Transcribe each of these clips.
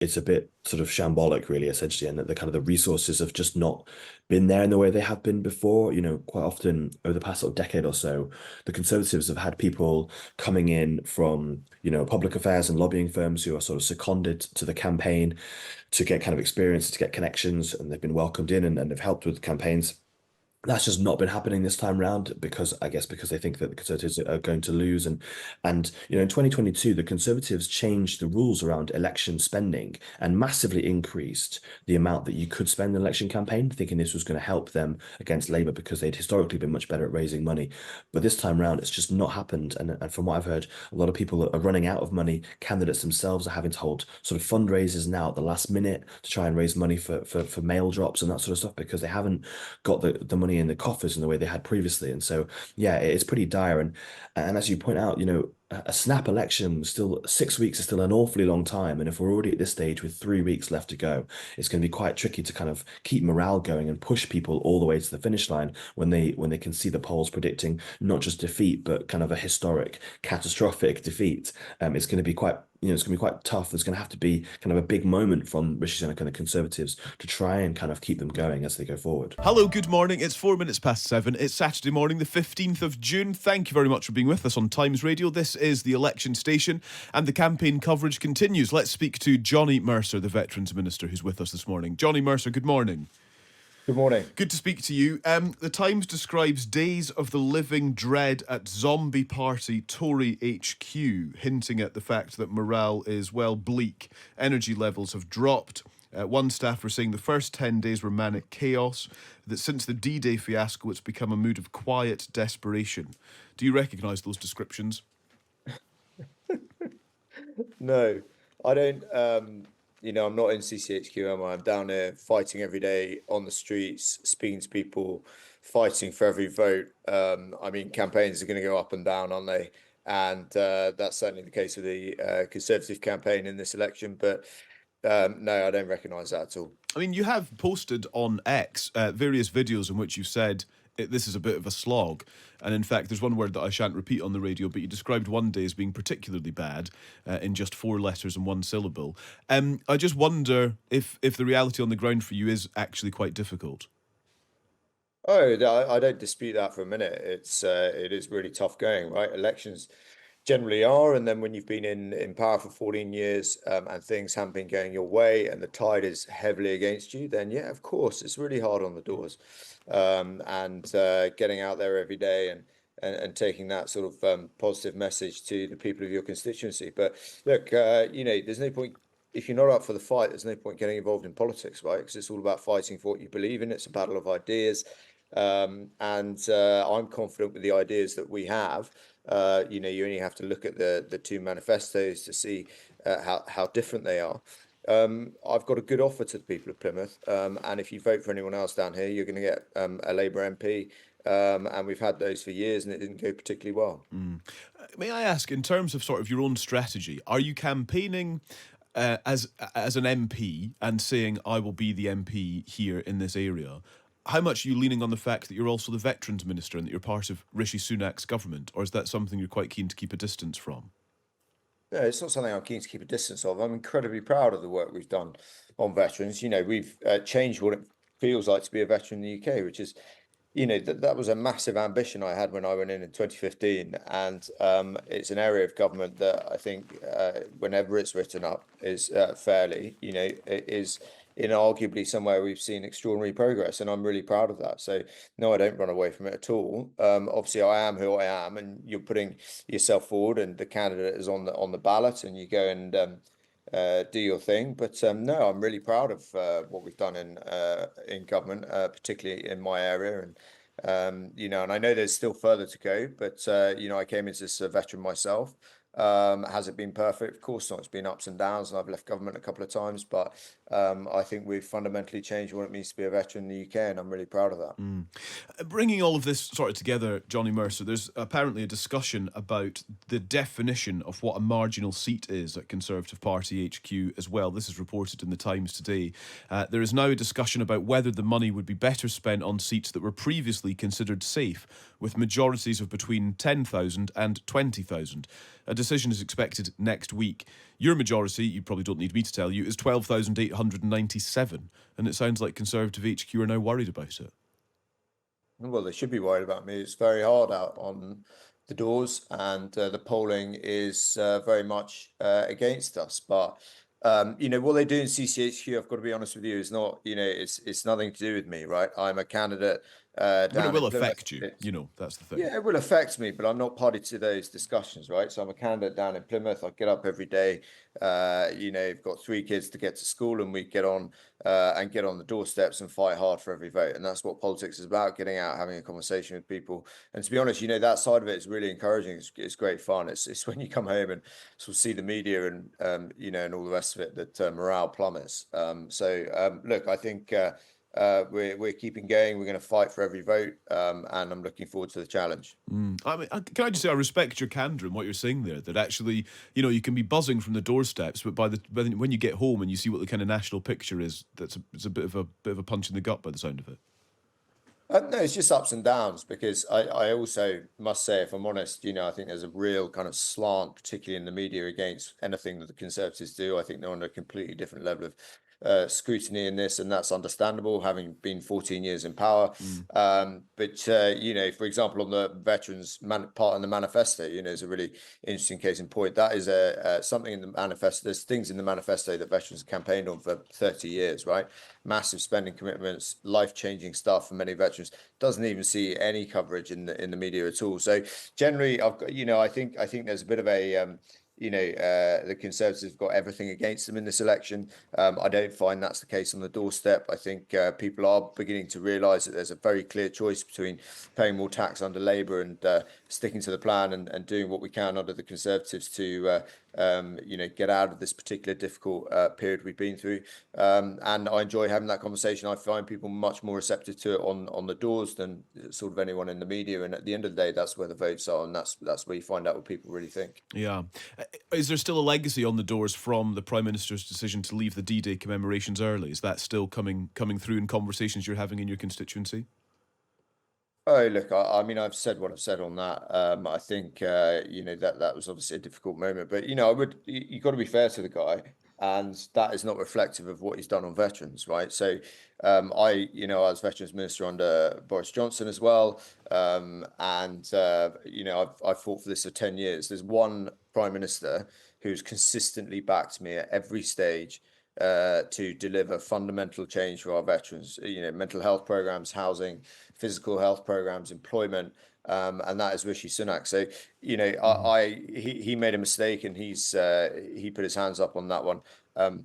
it's a bit sort of shambolic, really, essentially, and that the kind of the resources have just not been there in the way they have been before. Quite often over the past sort of decade or so, the Conservatives have had people coming in from, public affairs and lobbying firms who are sort of seconded to the campaign to get kind of experience, to get connections, and they've been welcomed in and have helped with campaigns. That's just not been happening this time round because I guess because they think that the Conservatives are going to lose and in 2022 the Conservatives changed the rules around election spending and massively increased the amount that you could spend in an election campaign, thinking this was going to help them against Labour because they'd historically been much better at raising money. But this time round it's just not happened, and from what I've heard, a lot of people are running out of money. Candidates themselves are having to hold sort of fundraisers now at the last minute to try and raise money for mail drops and that sort of stuff because they haven't got the money in the coffers in the way they had previously. And so, yeah, it's pretty dire. And as you point out, a snap election, still 6 weeks is still an awfully long time. And if we're already at this stage with 3 weeks left to go, it's going to be quite tricky to kind of keep morale going and push people all the way to the finish line when they can see the polls predicting not just defeat, but kind of a historic, catastrophic defeat. It's going to be quite it's going to be quite tough. There's going to have to be kind of a big moment from Rishi Sunak and the Conservatives to try and kind of keep them going as they go forward. Hello, good morning. It's 4 minutes past 7. It's Saturday morning, the 15th of June. Thank you very much for being with us on Times Radio. This is the election station and the campaign coverage continues. Let's speak to Johnny Mercer, the Veterans Minister, who's with us this morning. Johnny Mercer, good morning. Good morning. Good to speak to you. The Times describes days of the living dread at zombie party Tory HQ, hinting at the fact that morale is, well, bleak. Energy levels have dropped. One staffer saying the first 10 days were manic chaos, that since the D-Day fiasco, it's become a mood of quiet desperation. Do you recognise those descriptions? No, I don't. I'm not in CCHQ, am I? I'm down here fighting every day on the streets, speaking to people, fighting for every vote. Campaigns are going to go up and down, aren't they? And that's certainly the case with the Conservative campaign in this election. But no, I don't recognise that at all. I mean, you have posted on X various videos in which you've said this is a bit of a slog. And in fact, there's one word that I shan't repeat on the radio, but you described one day as being particularly bad in just 4 letters and 1 syllable. I just wonder if the reality on the ground for you is actually quite difficult. Oh, I don't dispute that for a minute. It is really tough going, right? Elections generally are, and then when you've been in power for 14 years and things haven't been going your way and the tide is heavily against you, then yeah, of course, it's really hard on the doors. Getting out there every day and taking that sort of positive message to the people of your constituency. But look, there's no point, if you're not up for the fight, there's no point getting involved in politics, right? Because it's all about fighting for what you believe in. It's a battle of ideas. I'm confident with the ideas that we have. You only have to look at the 2 manifestos to see how different they are. I've got a good offer to the people of Plymouth, and if you vote for anyone else down here, you're going to get a Labour MP, and we've had those for years, and it didn't go particularly well. May I ask, in terms of sort of your own strategy, are you campaigning as an MP and saying, I will be the MP here in this area? How much are you leaning on the fact that you're also the Veterans Minister and that you're part of Rishi Sunak's government, or is that something you're quite keen to keep a distance from? No, it's not something I'm keen to keep a distance of. I'm incredibly proud of the work we've done on veterans. We've changed what it feels like to be a veteran in the UK, which is, that was a massive ambition I had when I went in 2015. And it's an area of government that I think whenever it's written up is fairly, it is inarguably somewhere we've seen extraordinary progress, and I'm really proud of that. So no, I don't run away from it at all. Obviously I am who I am, and you're putting yourself forward and the candidate is on the ballot, and you go and do your thing. But no, I'm really proud of what we've done in government, particularly in my area. And and I know there's still further to go, but I came into this veteran myself. Has it been perfect? Of course not. It's been ups and downs, and I've left government a couple of times, but I think we've fundamentally changed what it means to be a veteran in the UK, and I'm really proud of that. Bringing all of this sort of together, Johnny Mercer, there's apparently a discussion about the definition of what a marginal seat is at Conservative Party HQ as well. This is reported in the Times today. There is now a discussion about whether the money would be better spent on seats that were previously considered safe, with majorities of between 10,000 and 20,000. A decision is expected next week. Your majority, you probably don't need me to tell you, is 12,897. And it sounds like Conservative HQ are now worried about it. Well, they should be worried about me. It's very hard out on the doors, and the polling is very much against us. But what they do in CCHQ, I've got to be honest with you, is not, it's nothing to do with me, right? I'm a candidate But down it will in Plymouth. affect you, that's the thing. Yeah, it will affect me, but I'm not party to those discussions, right? So I'm a candidate down in Plymouth. I get up every day. I've got 3 kids to get to school, and we get on the doorsteps and fight hard for every vote. And that's what politics is about: getting out, having a conversation with people. And to be honest, that side of it is really encouraging. It's great fun. It's when you come home and sort of see the media and and all the rest of it that morale plummets. Look, I think. We're keeping going. We're going to fight for every vote, and I'm looking forward to the challenge. I mean, can I just say I respect your candour and what you're saying there. That actually, you can be buzzing from the doorsteps, but when you get home and you see what the kind of national picture is, it's a bit of a punch in the gut by the sound of it. No, it's just ups and downs, because I also must say, if I'm honest, I think there's a real kind of slant, particularly in the media, against anything that the Conservatives do. I think they're on a completely different level of scrutiny in this, and that's understandable, having been 14 years in power. But for example, on the veterans part in the manifesto, is a really interesting case in point. That is something in the manifesto. There's things in the manifesto that veterans have campaigned on for 30 years, right? Massive spending commitments, life-changing stuff for many veterans. Doesn't even see any coverage in the media at all. So generally, I think there's a bit of a the Conservatives have got everything against them in this election. I don't find that's the case on the doorstep. I think people are beginning to realise that there's a very clear choice between paying more tax under Labour and sticking to the plan and doing what we can under the Conservatives to get out of this particular difficult period we've been through. And I enjoy having that conversation. I find people much more receptive to it on the doors than sort of anyone in the media. And at the end of the day, that's where the votes are, and that's where you find out what people really think. Yeah. Is there still a legacy on the doors from the Prime Minister's decision to leave the D-Day commemorations early? Is that still coming through in conversations you're having in your constituency? Oh, look, I mean, I've said what I've said on that. I think, that was obviously a difficult moment, but, you've got to be fair to the guy, and that is not reflective of what he's done on veterans, right? So, I was Veterans Minister under Boris Johnson as well. I've fought for this for 10 years. There's one Prime Minister who's consistently backed me at every stage to deliver fundamental change for our veterans, mental health programs, housing, physical health programs, employment, and that is Rishi Sunak. So, he made a mistake, and he put his hands up on that one.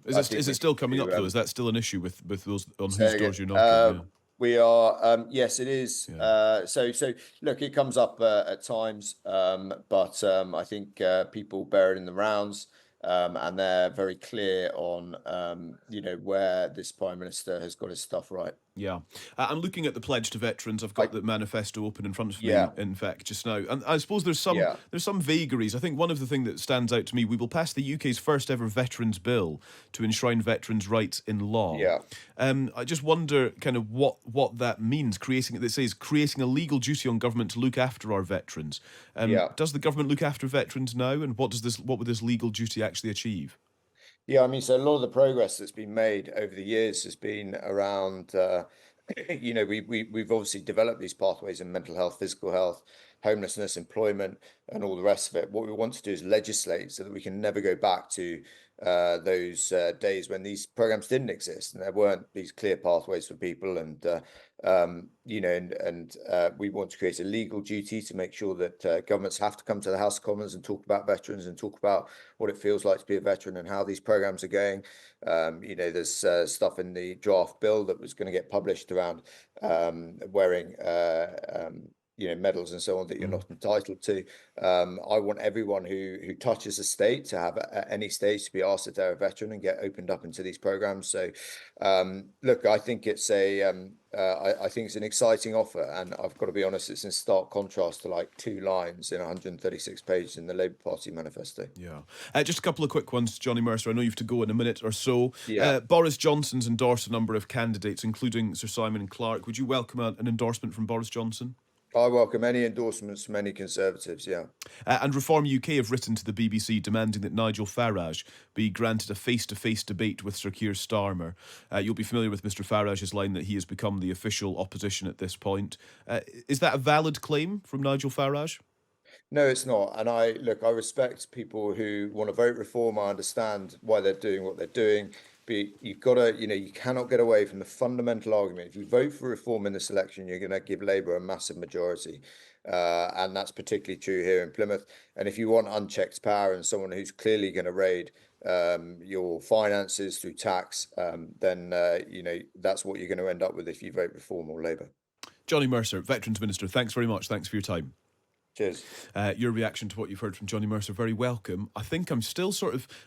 Is it still coming up though? Is that still an issue with those on whose doors you're knocking? We are, yes, it is. Yeah. So look, it comes up at times, but I think people bear it in the rounds. And they're very clear on, where this Prime Minister has got his stuff right. Yeah. I'm looking at the pledge to veterans. I've got the manifesto open in front of me, in fact, just now. And I suppose there's some vagaries. I think one of the things that stands out to me, we will pass the UK's first ever veterans bill to enshrine veterans' rights in law. Yeah. I just wonder kind of what that means, creating a legal duty on government to look after our veterans. Does the government look after veterans now? And what would this legal duty actually achieve? Yeah, I mean, so a lot of the progress that's been made over the years has been around, we've obviously developed these pathways in mental health, physical health, homelessness, employment, and all the rest of it. What we want to do is legislate so that we can never go back to those days when these programs didn't exist and there weren't these clear pathways for people. And we want to create a legal duty to make sure that governments have to come to the House of Commons and talk about veterans and talk about what it feels like to be a veteran and how these programs are going. There's stuff in the draft bill that was going to get published around wearing medals and so on that you're not entitled to. I want everyone who touches a state to have at any stage to be asked if they're a veteran and get opened up into these programs. So, look, I think it's I think it's an exciting offer, and I've got to be honest, it's in stark contrast to like 2 lines in 136 pages in the Labour Party manifesto. Yeah. Just a couple of quick ones, Johnny Mercer. I know you have to go in a minute or so. Yeah. Boris Johnson's endorsed a number of candidates, including Sir Simon Clarke. Would you welcome an endorsement from Boris Johnson? I welcome any endorsements from any Conservatives, yeah. And Reform UK have written to the BBC demanding that Nigel Farage be granted a face-to-face debate with Sir Keir Starmer. You'll be familiar with Mr Farage's line that he has become the official opposition at this point. Is that a valid claim from Nigel Farage? No, it's not. And I respect people who want to vote reform. I understand why they're doing what they're doing. But you've got to, you cannot get away from the fundamental argument. If you vote for reform in this election, you're going to give Labour a massive majority. And that's particularly true here in Plymouth. And if you want unchecked power and someone who's clearly going to raid your finances through tax, then, that's what you're going to end up with if you vote reform or Labour. Johnny Mercer, Veterans Minister, thanks very much. Thanks for your time. Cheers. Your reaction to what you've heard from Johnny Mercer, very welcome. I think I'm still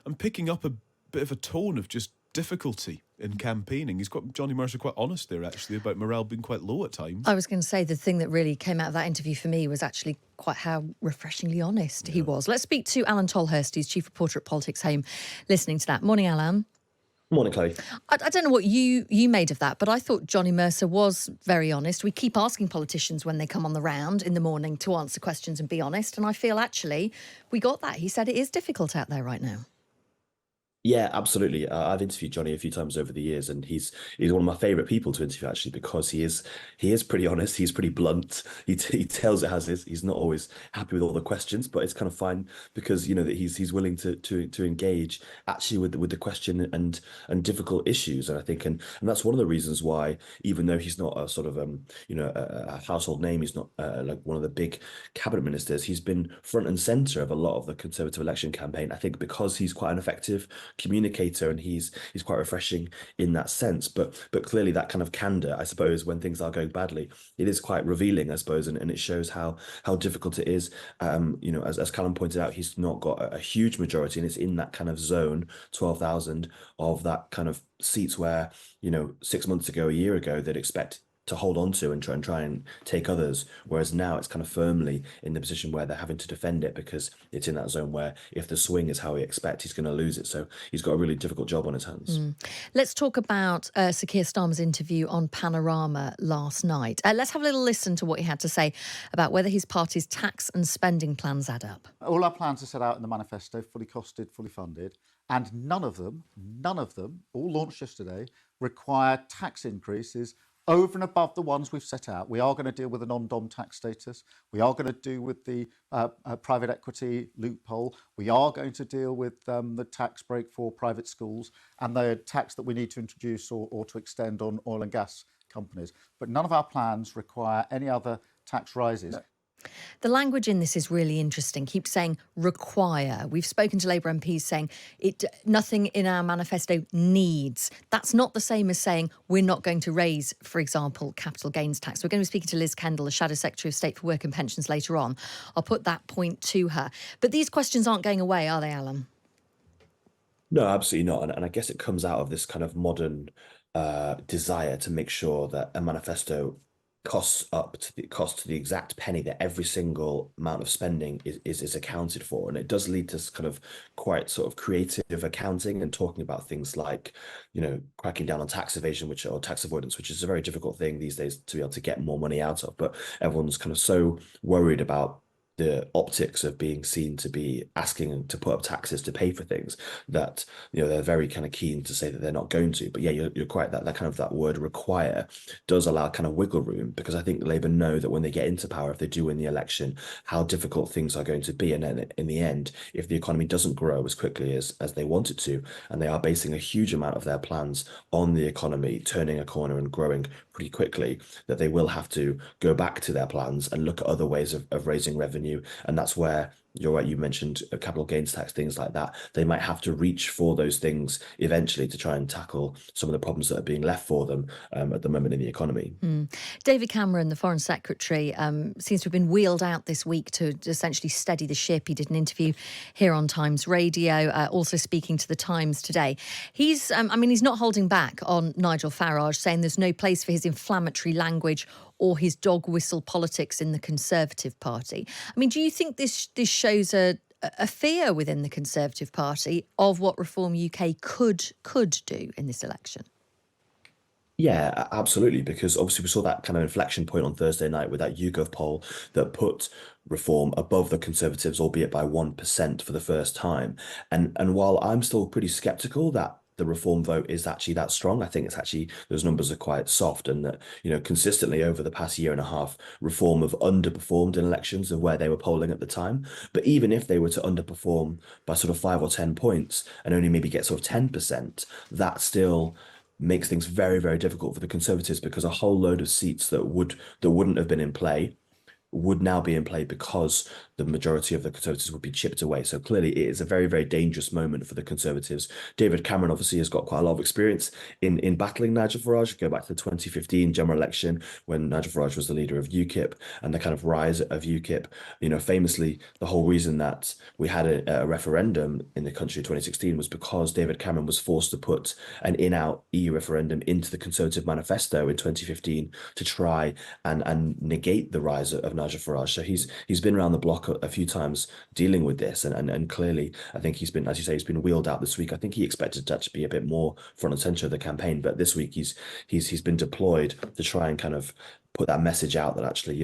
I'm picking up a bit of a tone of just difficulty in campaigning. Johnny Mercer quite honest there, actually, about morale being quite low at times. I was going to say the thing that really came out of that interview for me was actually quite how refreshingly honest he was. Let's speak to Alain Tolhurst, who's chief reporter at Politics Home, listening to that. Morning, Alain. Morning, Chloe. I don't know what you made of that, but I thought Johnny Mercer was very honest. We keep asking politicians when they come on the round in the morning to answer questions and be honest, and I feel actually we got that. He said it is difficult out there right now. Yeah, absolutely. I've interviewed Johnny a few times over the years, and he's one of my favourite people to interview, actually, because he is pretty honest. He's pretty blunt. He tells it as is. He's not always happy with all the questions, but it's kind of fine because that he's willing to engage actually with the question and difficult issues. And I think and that's one of the reasons why, even though he's not a sort of a household name, he's not like one of the big cabinet ministers. He's been front and centre of a lot of the Conservative election campaign. I think because he's quite an effective communicator and he's quite refreshing in that sense, but clearly that kind of candor, I suppose, when things are going badly, it is quite revealing, I suppose, and it shows how difficult it is. As Callum pointed out, he's not got a huge majority, and it's in that kind of zone, 12,000 of that kind of seats where 6 months ago, a year ago, they'd expect to hold on to and try and take others, whereas now it's kind of firmly in the position where they're having to defend it because it's in that zone where if the swing is how he expects, he's going to lose it. So he's got a really difficult job on his hands. Let's talk about Sir Keir Starmer's interview on Panorama last night. Let's have a little listen to what he had to say about whether his party's tax and spending plans add up. All our plans are set out in the manifesto, fully costed, fully funded, and none of them, all launched yesterday, require tax increases over and above the ones we've set out. We are going to deal with a non-dom tax status. We are going to deal with the private equity loophole. We are going to deal with the tax break for private schools and the tax that we need to introduce or to extend on oil and gas companies. But none of our plans require any other tax rises. No. The language in this is really interesting. Keep saying require. We've spoken to Labour MPs saying nothing in our manifesto needs. That's not the same as saying we're not going to raise, for example, capital gains tax. We're going to be speaking to Liz Kendall, the Shadow Secretary of State for Work and Pensions, later on. I'll put that point to her. But these questions aren't going away, are they, Alan? No, absolutely not. And I guess it comes out of this kind of modern desire to make sure that a manifesto costs to the exact penny, that every single amount of spending is accounted for. And it does lead to kind of quite sort of creative accounting and talking about things like, cracking down on tax evasion, or tax avoidance, which is a very difficult thing these days to be able to get more money out of. But everyone's kind of so worried about the optics of being seen to be asking to put up taxes to pay for things that they're very kind of keen to say that they're not going to. But yeah, you're quite that kind of that word require does allow kind of wiggle room, because I think Labour know that when they get into power, if they do win the election, how difficult things are going to be. And then in the end, if the economy doesn't grow as quickly as they want it to, and they are basing a huge amount of their plans on the economy turning a corner and growing pretty quickly, that they will have to go back to their plans and look at other ways of raising revenue. And that's where you're right. You mentioned capital gains tax, things like that. They might have to reach for those things eventually to try and tackle some of the problems that are being left for them at the moment in the economy. David Cameron, the Foreign Secretary, seems to have been wheeled out this week to essentially steady the ship. He did an interview here on Times Radio, also speaking to the Times today. He's not holding back on Nigel Farage, saying there's no place for his inflammatory language or his dog whistle politics in the Conservative Party. I mean, do you think this shows a fear within the Conservative Party of what Reform UK could do in this election? Yeah, absolutely. Because obviously we saw that kind of inflection point on Thursday night with that YouGov poll that put reform above the Conservatives, albeit by 1% for the first time. And while I'm still pretty skeptical that the reform vote is actually that strong, I think it's actually those numbers are quite soft, and that, consistently over the past year and a half, reform have underperformed in elections of where they were polling at the time. But even if they were to underperform by sort of 5 or 10 points and only maybe get sort of 10%, that still makes things very, very difficult for the Conservatives, because a whole load of seats that wouldn't have been in play would now be in play because the majority of the Conservatives would be chipped away. So clearly it is a very, very dangerous moment for the Conservatives. David Cameron obviously has got quite a lot of experience in battling Nigel Farage. Go back to the 2015 general election when Nigel Farage was the leader of UKIP and the kind of rise of UKIP. Famously, the whole reason that we had a referendum in the country in 2016 was because David Cameron was forced to put an in-out EU referendum into the Conservative manifesto in 2015 to try and negate the rise of Nigel Farage. So he's been around the block a few times dealing with this, and clearly I think he's been, as you say, he's been wheeled out this week. I think he expected that to be a bit more front and center of the campaign, but this week he's been deployed to try and kind of put that message out that actually,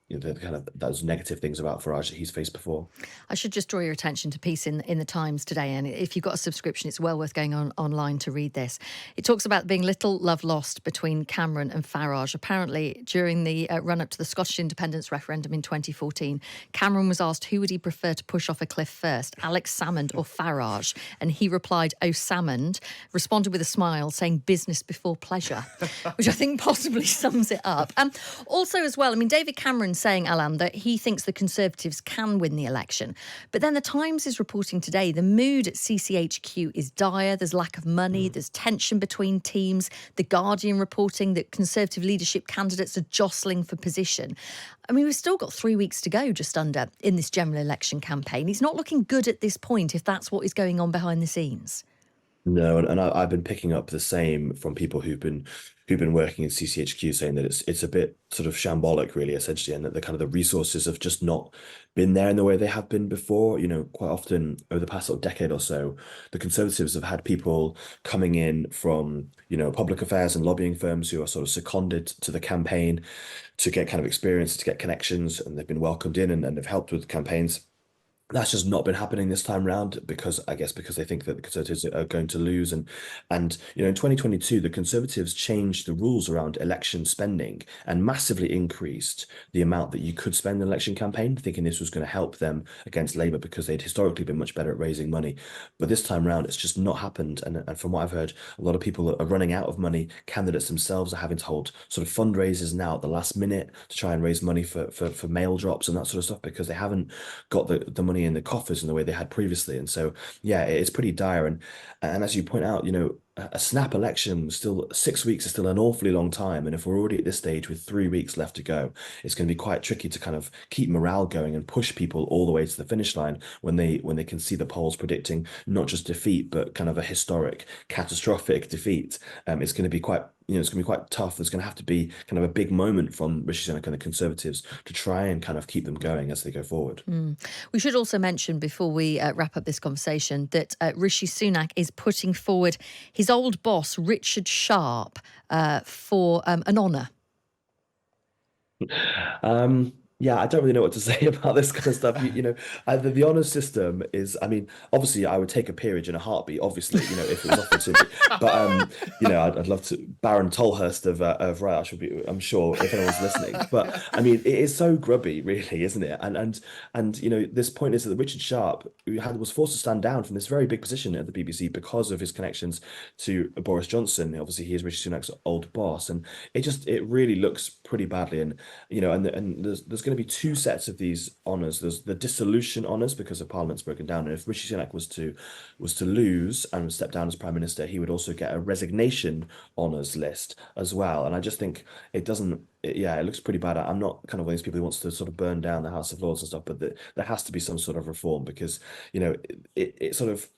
the kind of those negative things about Farage that he's faced before. I should just draw your attention to a piece in the Times today, and if you've got a subscription, it's well worth going online to read this. It talks about being little love lost between Cameron and Farage. Apparently, during the run-up to the Scottish independence referendum in 2014, Cameron was asked who would he prefer to push off a cliff first, Alex Salmond or Farage, and he replied, "Oh, Salmond," responded with a smile, saying business before pleasure, which I think possibly sums it up. Also, as well, I mean, David Cameron saying, Alain, that he thinks the Conservatives can win the election. But then the Times is reporting today the mood at CCHQ is dire. There's lack of money. There's tension between teams. The Guardian reporting that Conservative leadership candidates are jostling for position. I mean, we've still got 3 weeks to go, just under, in this general election campaign. He's not looking good at this point, if that's what is going on behind the scenes. No, and I've been picking up the same from people who've been working in CCHQ, saying that it's a bit sort of shambolic, really, essentially, and that the kind of the resources have just not been there in the way they have been before. Quite often over the past sort of decade or so, the Conservatives have had people coming in from public affairs and lobbying firms who are sort of seconded to the campaign to get kind of experience, to get connections, and they've been welcomed in and have helped with campaigns. That's just not been happening this time round, because I guess because they think that the Conservatives are going to lose. And in 2022, the Conservatives changed the rules around election spending and massively increased the amount that you could spend in an election campaign, thinking this was going to help them against Labour because they'd historically been much better at raising money. But this time round, it's just not happened. And from what I've heard, a lot of people are running out of money. Candidates themselves are having to hold sort of fundraisers now at the last minute to try and raise money for mail drops and that sort of stuff, because they haven't got the money in the coffers in the way they had previously. And so, yeah, it's pretty dire. And as you point out, a snap election, still 6 weeks is still an awfully long time. And if we're already at this stage with 3 weeks left to go, it's going to be quite tricky to kind of keep morale going and push people all the way to the finish line when they can see the polls predicting not just defeat, but kind of a historic, catastrophic defeat. It's going to be quite tough. There's going to have to be kind of a big moment from Rishi Sunak and the Conservatives to try and kind of keep them going as they go forward. We should also mention, before we wrap up this conversation, that Rishi Sunak is putting forward his old boss, Richard Sharp, for an honour. Yeah, I don't really know what to say about this kind of stuff. The honours system is, I mean, obviously I would take a peerage in a heartbeat, obviously, if it was offered to me. But, I'd love to, Baron Tolhurst of Right, I'm sure, if anyone's listening. But, I mean, it is so grubby, really, isn't it? And this point is that Richard Sharp, who was forced to stand down from this very big position at the BBC because of his connections to Boris Johnson. Obviously, he is Rishi Sunak's old boss. And it really looks pretty badly. And, and there's going to be two sets of these honours. There's the dissolution honours because of Parliament's broken down, and if Rishi Sunak was to lose and step down as Prime Minister, he would also get a resignation honours list as well. And I just think it looks pretty bad. I'm not kind of one of these people who wants to sort of burn down the House of Lords and stuff, but there has to be some sort of reform, because it sort of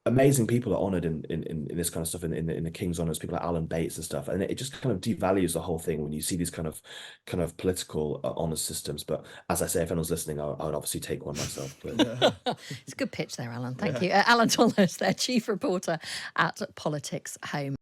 amazing people are honoured in this kind of stuff in the King's honours, people like Alan Bates and stuff, and it just kind of devalues the whole thing when you see these kind of political honours systems. But as I say, if anyone's listening, I would obviously take one myself. But... It's a good pitch there, Alan. Thank you. Alain Tolhurst there, Chief Reporter at Politics Home.